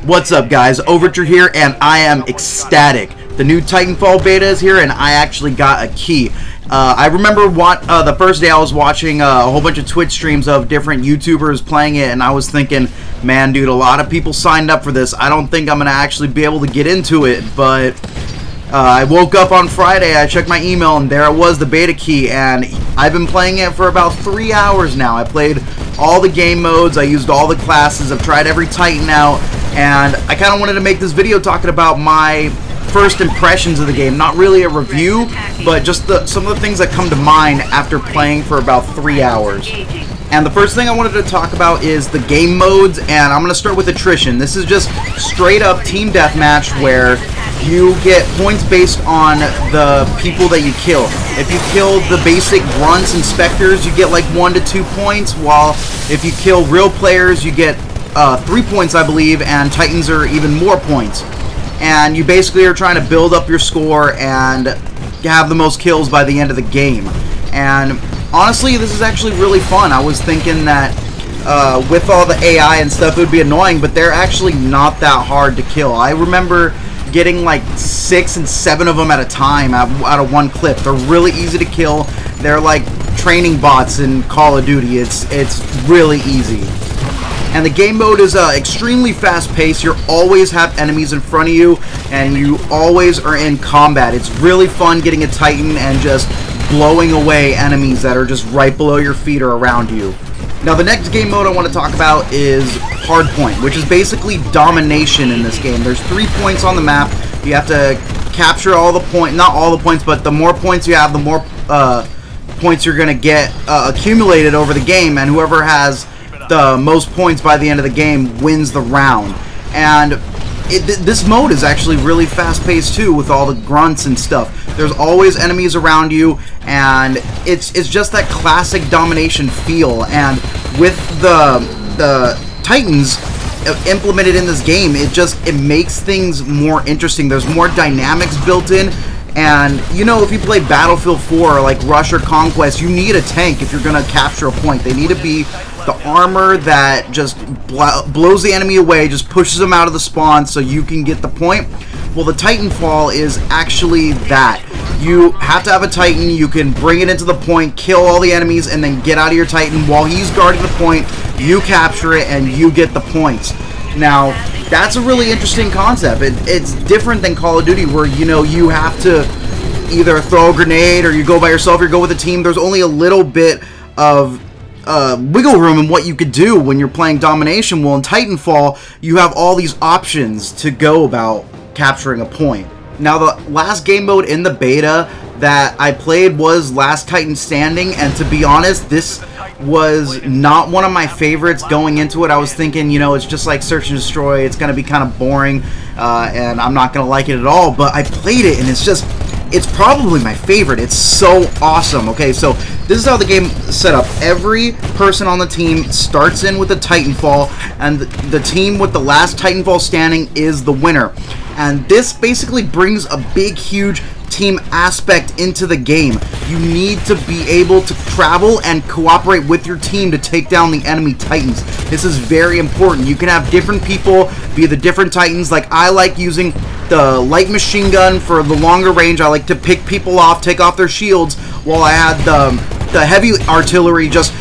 What's up, guys? Overture here, and I am ecstatic. The new Titanfall beta is here, and I actually got a key. I remember the first day I was watching a whole bunch of Twitch streams of different YouTubers playing it, and I was thinking, man, dude, a lot of people signed up for this. I don't think I'm going to actually be able to get into it, but I woke up on Friday, I checked my email, and there it was, the beta key, and I've been playing it for about 3 hours now. I played all the game modes, I used all the classes, I've tried every Titan out, and I kind of wanted to make this video talking about my first impressions of the game. Not really a review, but just some of the things that come to mind after playing for about 3 hours. And the first thing I wanted to talk about is the game modes, and I'm going to start with attrition. This is just straight up team deathmatch where you get points based on the people that you kill. If you kill the basic grunts and specters, you get like 1 to 2 points, while if you kill real players, you get 3 points, I believe, and Titans are even more points. And you basically are trying to build up your score and have the most kills by the end of the game. And honestly, this is actually really fun. I was thinking that with all the AI and stuff, it would be annoying, but they're actually not that hard to kill. I remember getting like 6 and 7 of them at a time out of one clip. They're really easy to kill. They're like training bots in Call of Duty. It's really easy. And the game mode is extremely fast-paced. You always have enemies in front of you, and you always are in combat. It's really fun getting a Titan and just blowing away enemies that are just right below your feet or around you. Now, the next game mode I want to talk about is Hardpoint, which is basically domination in this game. There's 3 points on the map. You have to capture all the points, not all the points, but the more points you have, the more points you're going to get accumulated over the game, and whoever has the most points by the end of the game wins the round. And this mode is actually really fast-paced too, with all the grunts and stuff. There's always enemies around you, and it's just that classic domination feel. And with the Titans implemented in this game, it makes things more interesting. There's more dynamics built in. And, you know, if you play Battlefield 4 or like Rush or Conquest, you need a tank if you're going to capture a point. They need to be the armor that just blows the enemy away, just pushes them out of the spawn so you can get the point. Well, the Titanfall is actually that. You have to have a Titan, you can bring it into the point, kill all the enemies, and then get out of your Titan. While he's guarding the point, you capture it and you get the points. Now, that's a really interesting concept. It's different than Call of Duty, where, you know, you have to either throw a grenade or you go by yourself or you go with a team. There's only a little bit of wiggle room in what you could do when you're playing domination. Well, in Titanfall, you have all these options to go about capturing a point. Now, the last game mode in the beta that I played was Last Titan Standing, and to be honest, this was not one of my favorites going into it. I was thinking, you know, it's just like Search and Destroy. It's going to be kind of boring, and I'm not going to like it at all, but I played it, and it's probably my favorite. It's so awesome. Okay, so this is how the game is set up. Every person on the team starts in with a Titanfall, and the team with the last Titanfall standing is the winner. And this basically brings a big, huge team aspect into the game. You need to be able to travel and cooperate with your team to take down the enemy Titans. This is very important. You can have different people be the different Titans. Like, I like using the light machine gun for the longer range. I like to pick people off, take off their shields, while I had the heavy artillery just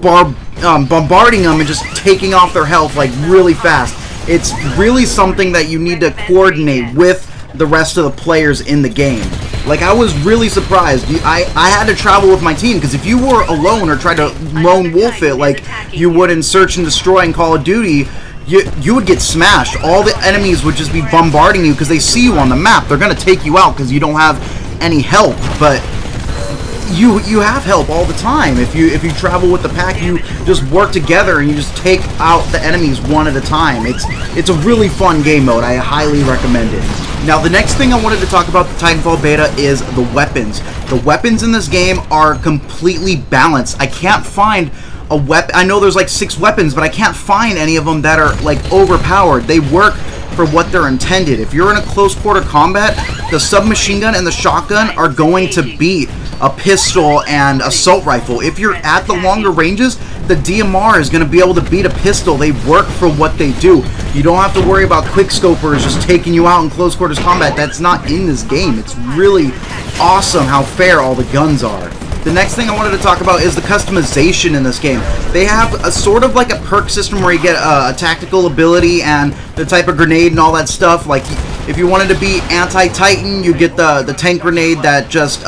bombarding them and just taking off their health like really fast. It's really something that you need to coordinate with the rest of the players in the game. Like, I was really surprised. I had to travel with my team, because if you were alone or tried to lone wolf it like you would in Search and Destroy and Call of Duty, you would get smashed. All the enemies would just be bombarding you because they see you on the map. They're going to take you out because you don't have any help, but you have help all the time. If you travel with the pack, you just work together and you just take out the enemies one at a time. It's a really fun game mode. I highly recommend it. Now, the next thing I wanted to talk about the Titanfall beta is the weapons. The weapons in this game are completely balanced. I can't find a weapon. I know there's like 6 weapons, but I can't find any of them that are like overpowered. They work for what they're intended. If you're in a close quarter combat, the submachine gun and the shotgun are going to beat a pistol and assault rifle. If you're at the longer ranges, the DMR is going to be able to beat a pistol. They work for what they do. You don't have to worry about quickscopers just taking you out in close quarters combat. That's not in this game. It's really awesome how fair all the guns are. The next thing I wanted to talk about is the customization in this game. They have a sort of like a perk system where you get a tactical ability and the type of grenade and all that stuff. Like if you wanted to be anti-Titan, you get the tank grenade that just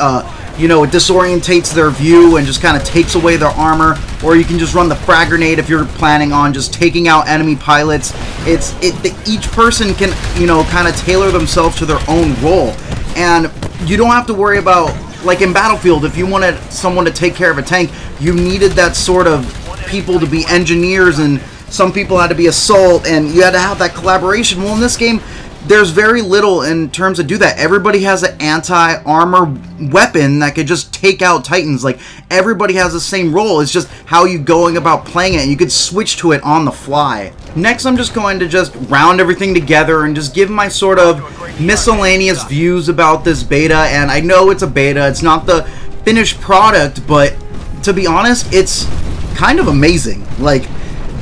you know, it disorientates their view and just kind of takes away their armor. Or you can just run the frag grenade if you're planning on just taking out enemy pilots. Each person can, you know, kind of tailor themselves to their own role. And you don't have to worry about, like in Battlefield, if you wanted someone to take care of a tank, you needed that sort of people to be engineers, and some people had to be assault, and you had to have that collaboration. Well, in this game, there's very little in terms of do that. Everybody has an anti-armor weapon that could just take out Titans. Like, everybody has the same role. It's just how you going about playing it, and you could switch to it on the fly. Next, I'm just going to just round everything together and just give my sort of miscellaneous views about this beta. And I know it's a beta. It's not the finished product, but to be honest, it's kind of amazing. Like,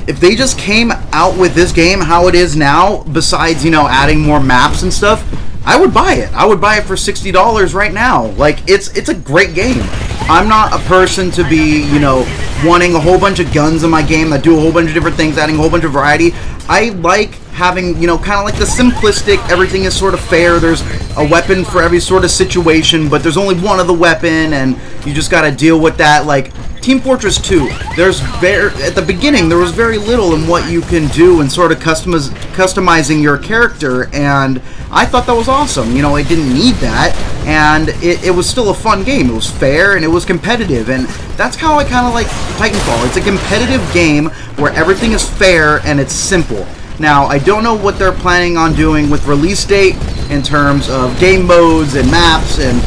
if they just came out with this game how it is now, besides, you know, adding more maps and stuff, I would buy it. I would buy it for $60 right now. Like, it's a great game. I'm not a person to be, you know, wanting a whole bunch of guns in my game that do a whole bunch of different things, adding a whole bunch of variety. I like having, you know, kind of like the simplistic, everything is sort of fair. There's a weapon for every sort of situation, but there's only one of the weapon, and you just got to deal with that. Like Team Fortress 2, at the beginning there was very little in what you can do and sort of customizing your character, and I thought that was awesome. You know, it didn't need that, and it was still a fun game. It was fair and it was competitive, and that's how I kind of like Titanfall. It's a competitive game where everything is fair and it's simple. Now, I don't know what they're planning on doing with release date in terms of game modes and maps and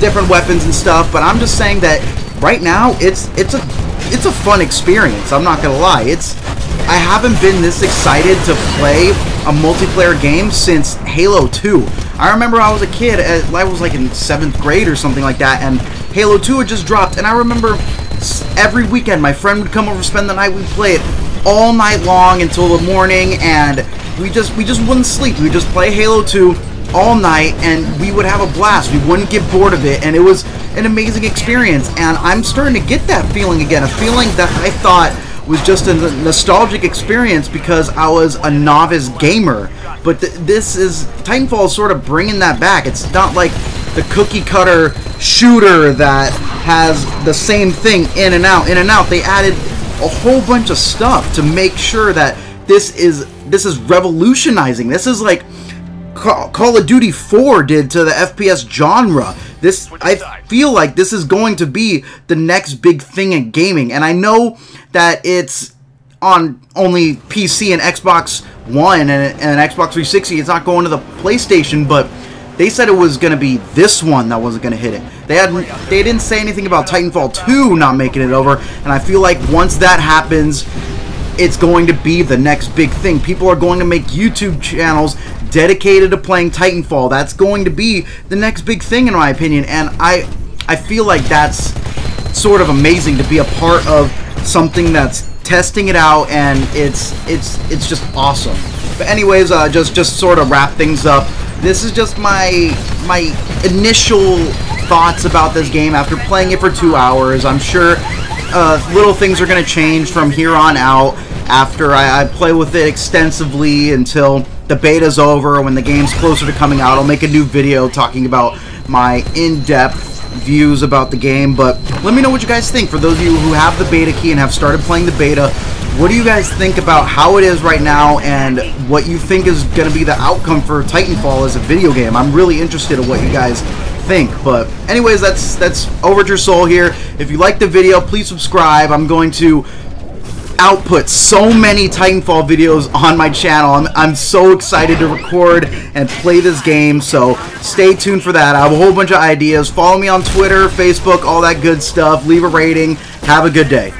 different weapons and stuff, but I'm just saying that right now it's a fun experience. I'm not gonna lie. I haven't been this excited to play a multiplayer game since Halo 2. I remember I was a kid, I was like in 7th grade or something like that, and Halo 2 had just dropped, and I remember every weekend my friend would come over, spend the night, we'd play it all night long until the morning, and we just wouldn't sleep. We'd just play Halo 2 all night, and we would have a blast. We wouldn't get bored of it, and it was an amazing experience. And I'm starting to get that feeling again, a feeling that I thought was just a nostalgic experience because I was a novice gamer. But Titanfall is sort of bringing that back. It's not like the cookie cutter shooter that has the same thing in and out, in and out. They added a whole bunch of stuff to make sure that this is revolutionizing. This is like Call of Duty 4 did to the FPS genre. I feel like this is going to be the next big thing in gaming, and I know that it's on only PC and Xbox One and Xbox 360. It's not going to the PlayStation, but they said it was going to be this one that wasn't going to hit it. They didn't say anything about Titanfall 2 not making it over, and I feel like once that happens, it's going to be the next big thing. People are going to make YouTube channels dedicated to playing Titanfall. That's going to be the next big thing in my opinion, and I feel like that's sort of amazing to be a part of something that's testing it out, and it's just awesome. But anyways, just sort of wrap things up. This is just my initial thoughts about this game after playing it for 2 hours. I'm sure little things are going to change from here on out after I play with it extensively until the beta's over. When the game's closer to coming out, I'll make a new video talking about my in-depth views about the game. But let me know what you guys think. For those of you who have the beta key and have started playing the beta, what do you guys think about how it is right now and what you think is going to be the outcome for Titanfall as a video game? I'm really interested in what you guys think. But anyways, that's Overture Soul here. If you liked the video, please subscribe. I'm going to output so many Titanfall videos on my channel. I'm so excited to record and play this game, so stay tuned for that. I have a whole bunch of ideas. Follow me on Twitter, Facebook, all that good stuff. Leave a rating. Have a good day.